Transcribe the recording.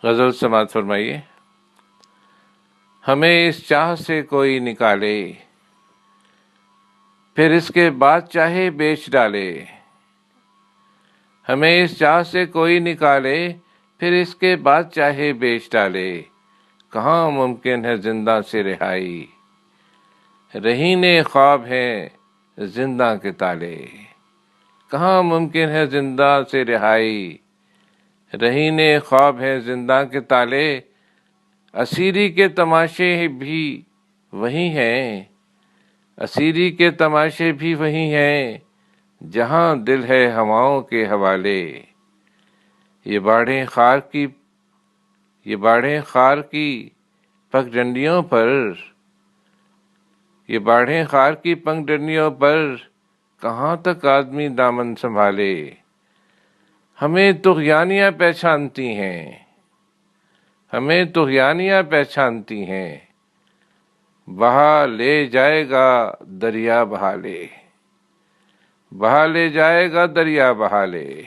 غزل سماعت فرمائیے۔ ہمیں اس چاہ سے کوئی نکالے، پھر اس کے بعد چاہے بیچ ڈالے۔ ہمیں اس چاہ سے کوئی نکالے، پھر اس کے بعد چاہے بیچ ڈالے۔ کہاں ممکن ہے زندہ سے رہائی، رہینے خواب ہیں زندہ کے تالے۔ کہاں ممکن ہے زندہ سے رہائی، رہینے خواب ہیں زندہ کے تالے۔ اسیری کے تماشے بھی وہی ہیں، اسیری کے تماشے بھی وہی ہیں، جہاں دل ہے ہواؤں کے حوالے۔ یہ باڑیں خار کی پگڈنڈیوں پر، یہ باڑیں خار کی پگڈنڈیوں پر، کہاں تک آدمی دامن سنبھالے۔ ہمیں طغیانیاں پہچانتی ہیں، ہمیں طغیانیاں پہچانتی ہیں، بہا لے جائے گا دریا بہا لے، بہا لے جائے گا دریا بہا لے۔